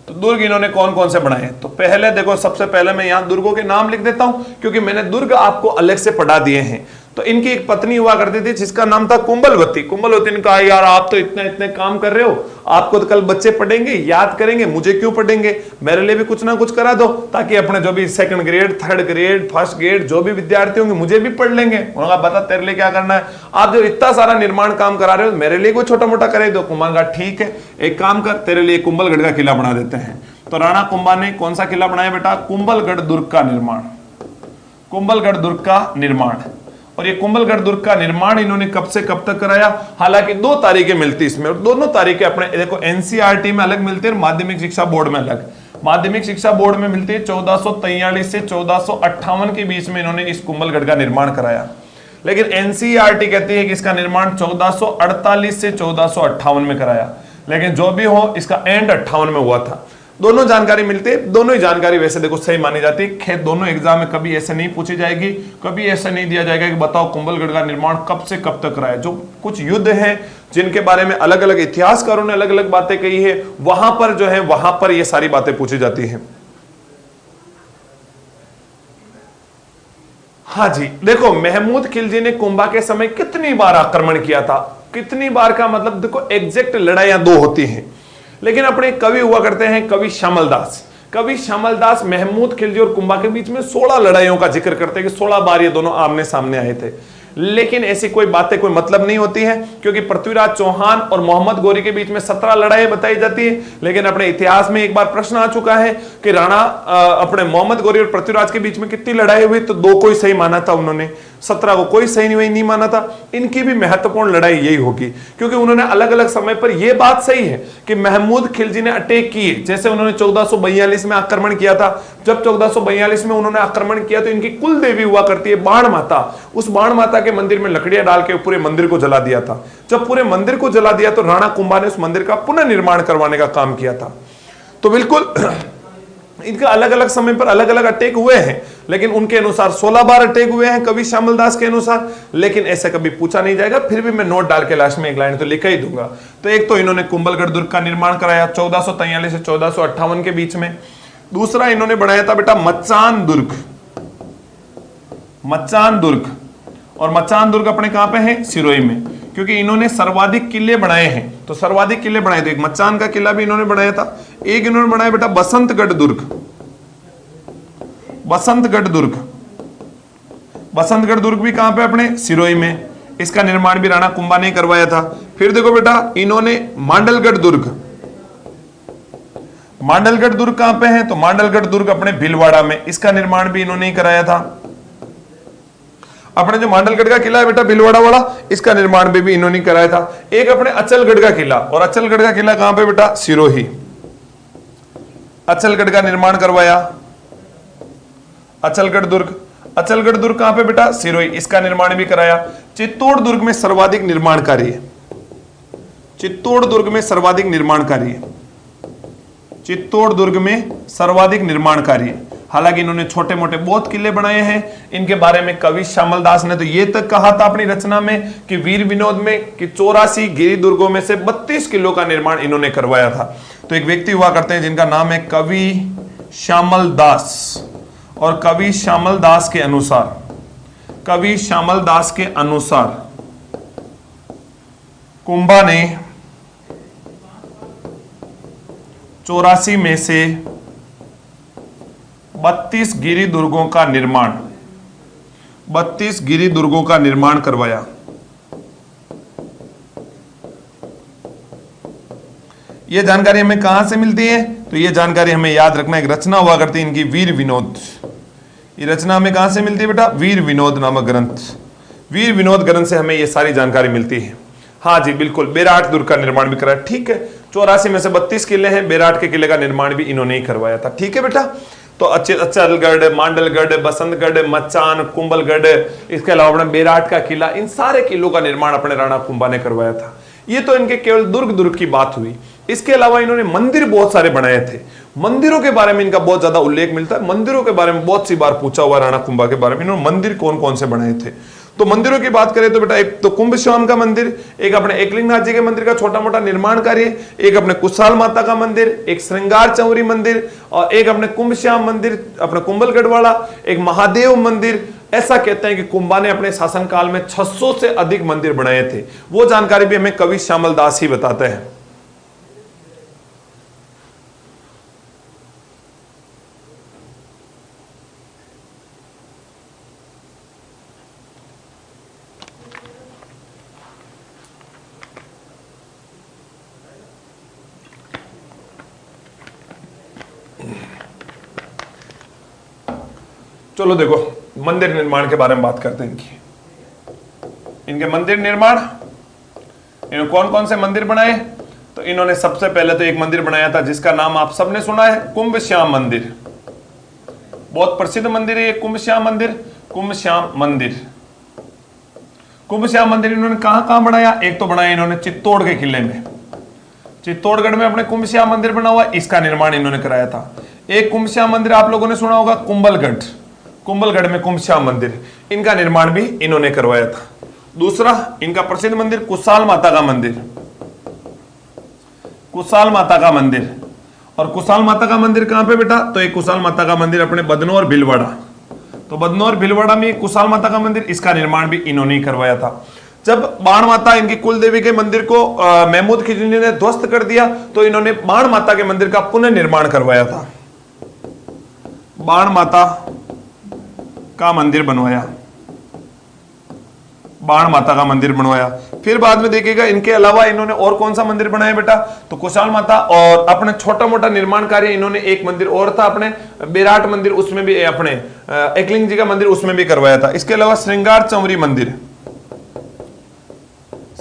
तो दुर्ग इन्होंने कौन कौन से बनाए? तो पहले देखो, सबसे पहले मैं यहां दुर्गों के नाम लिख देता हूं क्योंकि मैंने दुर्ग आपको अलग से पढ़ा दिए हैं। तो इनकी एक पत्नी हुआ करती थी जिसका नाम था कुंभलवती। कुंभलवती ने कहा यार आप तो इतने इतने काम कर रहे हो, आपको तो कल बच्चे पढ़ेंगे, याद करेंगे, मुझे क्यों पढ़ेंगे, मेरे लिए भी कुछ ना कुछ करा दो ताकि अपने जो भी 2nd grade 3rd grade 1st grade जो भी विद्यार्थी होंगे मुझे भी पढ़ लेंगे। उन्होंने कहा बता तेरे लिए क्या करना है, आप जो इतना सारा निर्माण काम करा रहे हो मेरे लिए कोई छोटा मोटा करे दो। कुंभा ने कहा ठीक है, एक काम कर, तेरे लिए कुंभलगढ़ का किला बना देते हैं। तो राणा कुंभा ने कौन सा किला बनाया बेटा? कुंभलगढ़ दुर्ग का निर्माण, कुंभलगढ़ दुर्ग का निर्माण। और ये कुंभलगढ़ दुर्ग का निर्माण इन्होंने कब से कब तक कराया? हालांकि 2 तारीखें मिलती इसमें, और दोनों तारीखें अपने देखो एनसीईआरटी में अलग मिलती है, माध्यमिक शिक्षा बोर्ड में अलग। माध्यमिक शिक्षा बोर्ड में मिलती है 1443 से 1458 के बीच में इन्होंने इस कुंभलगढ़ का निर्माण कराया। लेकिन एनसीईआरटी कहती है कि इसका निर्माण 1448 से 1458 में कराया, लेकिन जो भी हो इसका एंड 58 में हुआ था। दोनों जानकारी मिलती है, दोनों ही जानकारी वैसे देखो सही मानी जाती है। खैर दोनों एग्जाम में कभी ऐसे नहीं पूछी जाएगी, कभी ऐसा नहीं दिया जाएगा कि बताओ कुंभलगढ़ का निर्माण कब से कब तक रहा है। जो कुछ युद्ध हैं जिनके बारे में अलग अलग इतिहासकारों ने अलग अलग बातें कही है, वहां पर जो है वहां पर ये सारी बातें पूछी जाती हैं। हाँ जी देखो, महमूद खिलजी ने कुंभा के समय कितनी बार आक्रमण किया था? कितनी बार का मतलब देखो एग्जैक्ट लड़ाइयां 2 होती हैं, लेकिन अपने कवि हुआ करते हैं कवि श्यामल दास। कवि श्यामल दास महमूद खिलजी और कुंभा के बीच में 16 लड़ाइयों का जिक्र करते हैं कि 16 बार ये दोनों आमने सामने आए थे। लेकिन ऐसी कोई बातें कोई मतलब नहीं होती है, क्योंकि पृथ्वीराज चौहान और मोहम्मद गौरी के बीच में 17 लड़ाई बताई जाती है। लेकिन अपने इतिहास में एक बार प्रश्न आ चुका है कि राणा अपने मोहम्मद गौरी और पृथ्वीराज के बीच में कितनी लड़ाई हुई, तो 2 को ही सही माना था उन्होंने। 17 को कोई सही नहीं माना था। इनकी भी महत्वपूर्ण लड़ाई यही होगी, क्योंकि उन्होंने अलग अलग समय पर यह बात सही है कि महमूद खिलजी ने अटैक किए। जैसे उन्होंने 1442 में आक्रमण किया था। जब 1442 में उन्होंने आक्रमण किया तो इनकी कुल देवी हुआ करती है बाण माता, उस बाण माता के मंदिर में लकड़ियां डाल के पूरे मंदिर को जला दिया था। जब पूरे मंदिर को जला दिया तो राणा कुंभा ने उस मंदिर का पुनर्निर्माण करवाने का काम किया था। तो बिल्कुल इनका अलग अलग समय पर अलग अलग अटैक हुए हैं, लेकिन उनके अनुसार 16 बार अटैक हुए हैं कवि श्यामल दास के अनुसार, लेकिन ऐसा कभी पूछा नहीं जाएगा। फिर भी मैं नोट डाल के लास्ट में एक लाइन तो लिख ही दूंगा। तो एक तो इन्होंने कुंभलगढ़ दुर्ग का निर्माण कराया 1443 से 1458 के बीच में। दूसरा इन्होंने बनाया था बेटा मचान दुर्ग। मचान दुर्ग, और मचान दुर्ग अपने कहां पे है? सिरोही में, क्योंकि इन्होंने सर्वाधिक किले बनाए हैं। तो सर्वाधिक किले बनाए थे, एक मचान का किला भी इन्होंने बनाया था, एक इन्होंने बनाया बेटा बसंतगढ़ दुर्ग। बसंतगढ़ दुर्ग, बसंतगढ़ दुर्ग भी कहां पे? अपने सिरोही में। इसका निर्माण भी राणा कुंभा ने करवाया था। फिर देखो बेटा इन्होंने मांडलगढ़ दुर्ग। मांडलगढ़ दुर्ग कहां पे है? तो मांडलगढ़ दुर्ग अपने भीलवाड़ा में, इसका निर्माण भी इन्होंने ही कराया था। अपने जो मांडलगढ़ का किला है बेटा भीलवाड़ा वाला, इसका निर्माण भी इन्होंने कराया था। एक अपने अचलगढ़ का किला, और अचलगढ़ का किला कहां पे बेटा? सिरोही। अचलगढ़ का निर्माण करवाया। अचलगढ़ दुर्ग, अचलगढ़ दुर्ग कहां पे बेटा? सिरोही, इसका निर्माण भी कराया। चित्तौड़ दुर्ग में सर्वाधिक निर्माणकारी है। चित्तौड़ दुर्ग में सर्वाधिक निर्माणकारी है। चित्तौड़ दुर्ग में सर्वाधिक निर्माणकारी है। हालांकि इन्होंने छोटे मोटे बहुत किले बनाए हैं। इनके बारे में कवि श्यामल दास ने तो ये तक कहा था अपनी रचना में कि वीर विनोद में कि 84 गिरी दुर्गों में से 32 किलों का निर्माण इन्होंने करवाया था। तो एक व्यक्ति हुआ करते हैं जिनका नाम है कवि श्यामल दास, और कवि श्यामल दास के अनुसार, कवि श्यामल दास के अनुसार कुंभा ने 84 में से 32 गिरी दुर्गों का निर्माण, 32 गिरी दुर्गों का निर्माण करवाया। यह जानकारी हमें कहां से मिलती है? तो यह जानकारी हमें याद रखना, एक रचना हुआ करती है इनकी वीर विनोद। ये रचना हमें कहां से मिलती है बेटा? वीर विनोद नामक ग्रंथ। वीर विनोद ग्रंथ से हमें यह सारी जानकारी मिलती है। हाँ जी बिल्कुल, बेराट दुर्ग का निर्माण भी कराया। ठीक है, 84 में से 32 किले हैं, बेराट के किले का निर्माण भी इन्होंने ही करवाया था। ठीक है बेटा, तो अचलगढ़, मांडलगढ़, बसंतगढ़, मचान, कुंभलगढ़, इसके अलावा अपने बेराट का किला, इन सारे किलों का निर्माण अपने राणा कुंभा ने करवाया था। ये तो इनके केवल दुर्ग की बात हुई। इसके अलावा इन्होंने मंदिर बहुत सारे बनाए थे। मंदिरों के बारे में इनका बहुत ज्यादा उल्लेख मिलता है। मंदिरों के बारे में बहुत सी बार पूछा हुआ राणा कुंभा के बारे में, इन्होंने मंदिर कौन कौन से बनाए थे। तो मंदिरों की बात करें तो बेटा एक तो कुंभ श्याम का मंदिर, एक अपने एकलिंगनाथ जी के मंदिर का छोटा मोटा निर्माण कार्य, एक अपने कुशाल माता का मंदिर, एक श्रृंगार चौरी मंदिर, और एक अपने कुंभ श्याम मंदिर अपने कुंभलगढ़ वाला, एक महादेव मंदिर। ऐसा कहते हैं कि कुंभा ने अपने शासनकाल में 600 से अधिक मंदिर बनाए थे। वो जानकारी भी हमें कवि श्यामल दास ही बताते हैं। चलो देखो मंदिर निर्माण के बारे में बात करते हैं। इनके मंदिर निर्माण, इन्होंने कौन कौन से मंदिर बनाए? तो इन्होंने सबसे पहले तो एक मंदिर बनाया था जिसका नाम आप सबने सुना है, कुंभ श्याम मंदिर। बहुत प्रसिद्ध मंदिर है ये कुंभ श्याम मंदिर। कुंभ श्याम मंदिर, कुंभ श्याम मंदिर इन्होंने कहां कहां बनाया? एक तो बनाया इन्होंने चित्तौड़ के किले में, चित्तौड़गढ़ में अपने कुंभ श्याम मंदिर बना हुआ, इसका निर्माण इन्होंने कराया था। एक कुंभ श्याम मंदिर आप लोगों ने सुना होगा कुंभलगढ़, कुंभलगढ़ में कुंभ श्याम मंदिर, इनका निर्माण भी इन्होंने करवाया था। दूसरा इनका प्रसिद्ध मंदिर कुशाल माता का मंदिर, कुशाल माता का मंदिर। और कुशाल माता का मंदिर कहां पे बेटा? तो एक कुशाल माता का मंदिर अपने बदनौर भीलवाड़ा, तो बदनौर भीलवाड़ा में कुशाल माता का मंदिर, इसका निर्माण भी इन्होंने ही करवाया था। जब बाण माता इनकी कुल देवी के मंदिर को महमूद खिलजी ने ध्वस्त कर दिया तो इन्होंने बाण माता के मंदिर का पुनर्निर्माण करवाया था। बाण माता का मंदिर बनवाया, बाण माता का मंदिर बनवाया। फिर बाद में देखिएगा इनके अलावा इन्होंने और कौन सा मंदिर बनाया बेटा, तो कुशाल माता, और अपने छोटा मोटा निर्माण कार्य इन्होंने एक मंदिर और था अपने विराट मंदिर, उसमें भी अपने एकलिंग जी का मंदिर उसमें भी करवाया था। इसके अलावा श्रृंगार चंवरी मंदिर,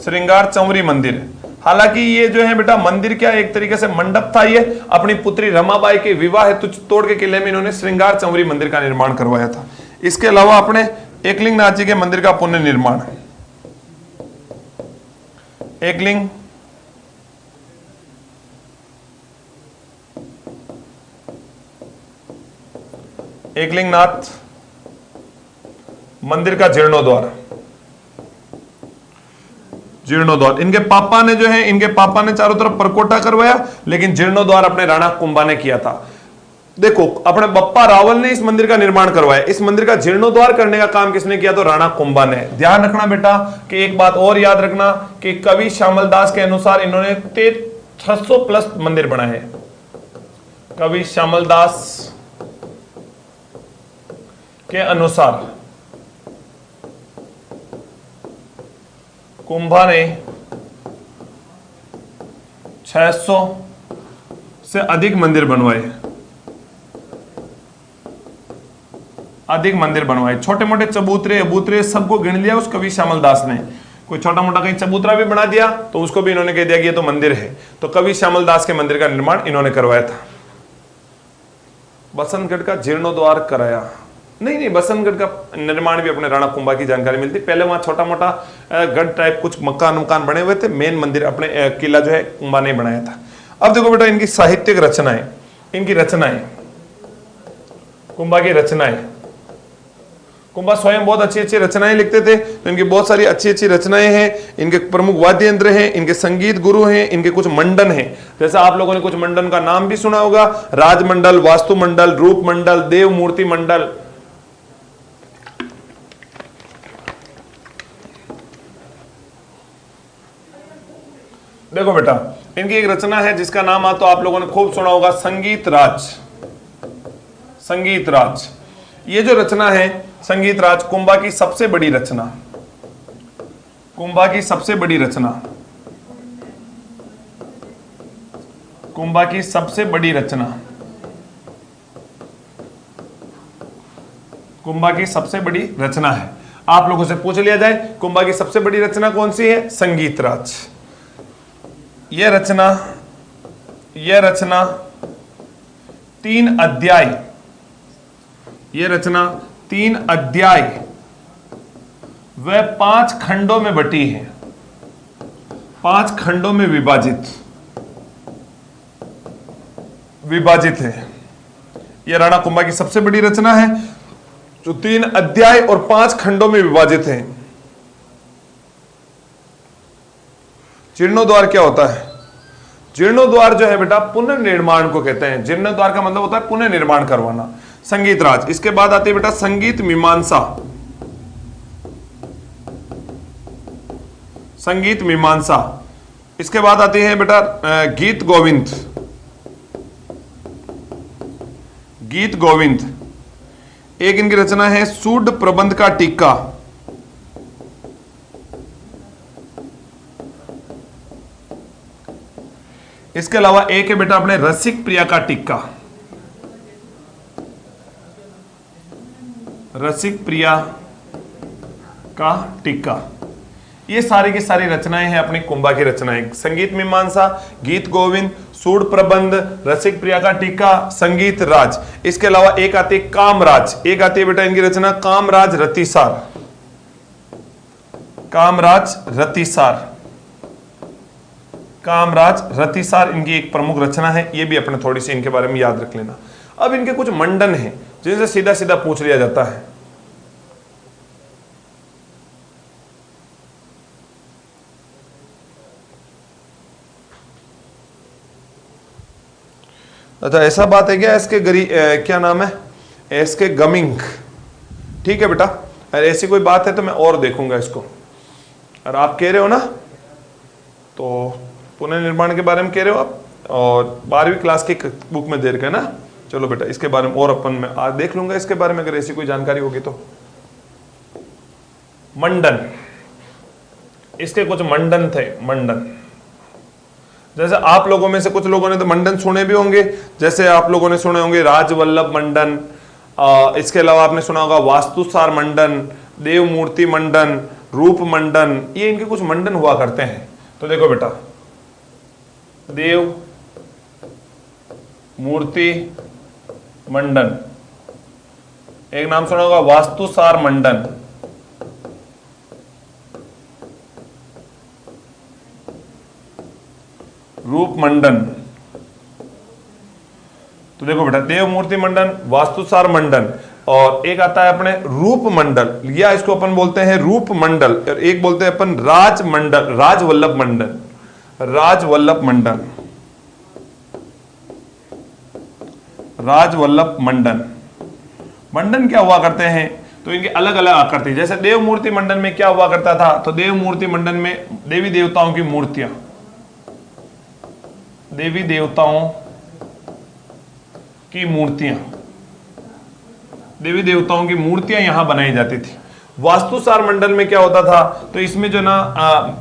श्रृंगार चंवरी मंदिर, हालांकि ये जो है बेटा मंदिर क्या एक तरीके से मंडप था, ये अपनी पुत्री रमाबाई के विवाह हेतु तोड़ के किले में इन्होंने श्रृंगार चंवरी मंदिर का निर्माण करवाया था। इसके अलावा अपने एकलिंग नाथ जी के मंदिर का पुनः निर्माण, एकलिंग एकलिंगनाथ मंदिर का जीर्णोद्वार, जीर्णोद्वार इनके पापा ने जो है, इनके पापा ने चारों तरफ परकोटा करवाया, लेकिन जीर्णोद्वार अपने राणा कुंभा ने किया था। देखो अपने बप्पा रावल ने इस मंदिर का निर्माण करवाया, इस मंदिर का जीर्णोद्वार करने का काम किसने किया, तो राणा कुंभा ने। ध्यान रखना बेटा कि एक बात और याद रखना कि कवि श्यामल दास के अनुसार इन्होंने 600 प्लस मंदिर बनाए हैं। कवि श्यामल दास के अनुसार कुंभा ने 600 से अधिक मंदिर बनवाए, अधिक मंदिर बनवाए। छोटे मोटे चबूतरे अबूतरे सबको गिन लिया उस कवि श्यामल दास ने। कोई छोटा मोटा कहीं चबूतरा भी बना दिया तो उसको भी इन्होंने कह दिया कि ये तो मंदिर है। तो कवि श्यामल दास के मंदिर का निर्माण इन्होंने करवाया था। बसंतगढ़ का जीर्णोद्वार कराया, नहीं, बसंतगढ़ का निर्माण भी अपने राणा कुंभा की जानकारी मिलती। पहले वहां छोटा मोटा गढ़ टाइप कुछ मकान बने हुए थे, मेन मंदिर अपने किला जो है कुंभा ने बनाया था। अब देखो बेटा इनकी साहित्यिक रचनाएं, इनकी रचनाएं, कुंभा की रचनाएं, कुंभा स्वयं बहुत अच्छी अच्छी रचनाएं लिखते थे, तो इनकी बहुत सारी अच्छी अच्छी रचनाएं हैं। इनके प्रमुख वाद्य यंत्र हैं, इनके संगीत गुरु हैं, इनके कुछ मंडन हैं। जैसे आप लोगों ने कुछ मंडन का नाम भी सुना होगा, राजमंडल, वास्तु मंडल, रूप मंडल, देव मूर्ति मंडल। देखो बेटा इनकी एक रचना है जिसका नाम तो आप लोगों ने खूब सुना होगा, संगीत राज। संगीत राज, ये जो रचना है संगीत राज कुंभा की सबसे बड़ी रचना, कुंभा की सबसे बड़ी रचना, कुंभा की सबसे बड़ी रचना, कुंभा की सबसे बड़ी रचना है। आप लोगों से पूछ लिया जाए कुंभा की सबसे बड़ी रचना कौन सी है, संगीत राज। यह रचना 3 अध्याय, यह रचना 3 अध्याय व 5 खंडों में बटी है, 5 खंडों में विभाजित है। यह राणा कुंभा की सबसे बड़ी रचना है जो 3 अध्याय और 5 खंडों में विभाजित है। जीर्णोद्वार क्या होता है, जीर्णोद्वार जो है बेटा पुनर्निर्माण को कहते हैं। जीर्णोद्वार का मतलब होता है पुनर्निर्माण करवाना। संगीत राज, इसके बाद आती है बेटा संगीत मीमांसा, संगीत मीमांसा। इसके बाद आती है बेटा गीत गोविंद, गीत गोविंद। एक इनकी रचना है सूड प्रबंध का टीका, इसके अलावा एक है बेटा अपने रसिक प्रिया का टिक्का, रसिक प्रिया का टिक्का। ये सारी की सारी रचनाएं हैं अपनी कुंभा की रचनाएं। संगीत मीमांसा, गीत गोविंद, सूड प्रबंध, रसिक प्रिया का टीका, संगीत राज। इसके अलावा एक आती है कामराज, एक आती है बेटा इनकी रचना कामराज रतिसार, कामराज रतिसार, कामराज रतिसार इनकी एक प्रमुख रचना है। ये भी अपने थोड़ी सी इनके बारे में याद रख लेना। अब इनके कुछ मंडन हैं जिनसे सीधा सीधा पूछ लिया जाता है। अच्छा ऐसा बात है क्या, इसके क्या नाम है, इसके गमिंग, ठीक है बेटा। अगर ऐसी कोई बात है तो मैं और देखूंगा इसको। और आप कह रहे हो ना, तो पुनर्निर्माण के बारे में कह रहे हो आप, और 12वीं क्लास की बुक में दे रखा है ना। चलो बेटा इसके बारे में और अपन मैं आज देख लूंगा इसके बारे में, अगर ऐसी कोई जानकारी होगी तो। मंडन, इसके कुछ मंडन थे, मंडन। जैसे आप लोगों में से कुछ लोगों ने तो मंडन सुने भी होंगे, जैसे आप लोगों ने सुने होंगे राजवल्लभ मंडन, इसके अलावा आपने सुना होगा वास्तुसार मंडन, देव मूर्ति मंडन, रूप मंडन, ये इनके कुछ मंडन हुआ करते हैं। तो देखो बेटा, देव मूर्ति मंडन, एक नाम सुना होगा वास्तुसार मंडन, रूप मंडन। तो देखो बेटा, देव मूर्ति मंडन, वास्तुसार मंडन, और एक आता है अपने रूप मंडल, या इसको अपन बोलते हैं रूप मंडल, और एक बोलते हैं अपन राज मंडल, राजवल्लभ मंडन, राजवल्लभ मंडन, राजवल्लभ मंडन। मंडन क्या हुआ करते हैं, तो इनके अलग अलग आकृति। जैसे देव मूर्ति मंडन में क्या हुआ करता था, तो देव मूर्ति मंडन में देवी देवताओं की मूर्तियां, देवी देवताओं की मूर्तियां, देवी देवताओं की मूर्तियां यहां बनाई जाती थी। वास्तुसार मंडल में क्या होता था, तो इसमें जो ना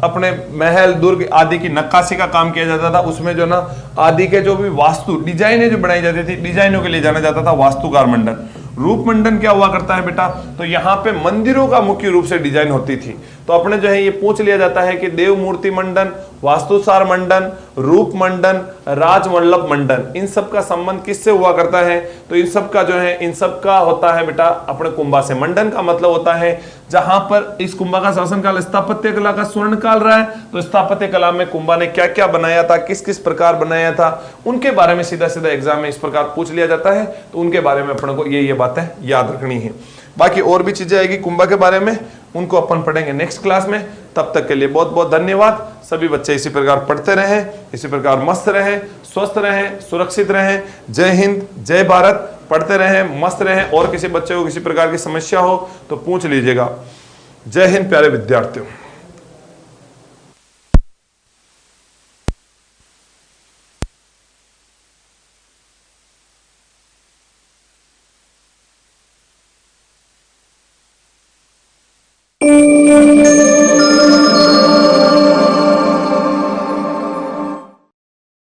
अपने महल दुर्ग आदि की नक्काशी का काम किया जाता था। उसमें जो ना आदि के जो भी वास्तु डिजाइनें जो बनाई जाती थी, डिजाइनों के लिए जाना जाता था वास्तुकार मंडल। रूप मंडन क्या हुआ करता है बेटा, तो यहाँ पे मंदिरों का मुख्य रूप से डिजाइन होती थी। तो अपने जो है ये पूछ लिया जाता है कि देव मूर्ति मंडन, वास्तुसार मंडन, रूप मंडन, राजवल्लभ मंडन, इन सब का संबंध किससे हुआ करता है, तो इन सब का जो है, इन सब का होता है बेटा अपने कुंभा से। मंडन का मतलब होता है जहां पर इस कुंभा का शासनकाल स्थापत्य कला का स्वर्ण काल रहा है, तो स्थापत्य कला में कुंभा ने क्या क्या बनाया था, किस किस प्रकार बनाया था, उनके बारे में सीधा सीधा एग्जाम में इस प्रकार पूछ लिया जाता है। तो उनके बारे में अपने को ये बातें याद रखनी है। बाकी और भी चीजें आएगी कुंभा के बारे में, उनको अपन पढ़ेंगे नेक्स्ट क्लास में। तब तक के लिए बहुत बहुत धन्यवाद। सभी बच्चे इसी प्रकार पढ़ते रहें, इसी प्रकार मस्त रहें, स्वस्थ रहें, सुरक्षित रहें। जय हिंद, जय भारत। पढ़ते रहें, मस्त रहें। और किसी बच्चे को किसी प्रकार की समस्या हो तो पूछ लीजिएगा। जय हिंद प्यारे विद्यार्थियों।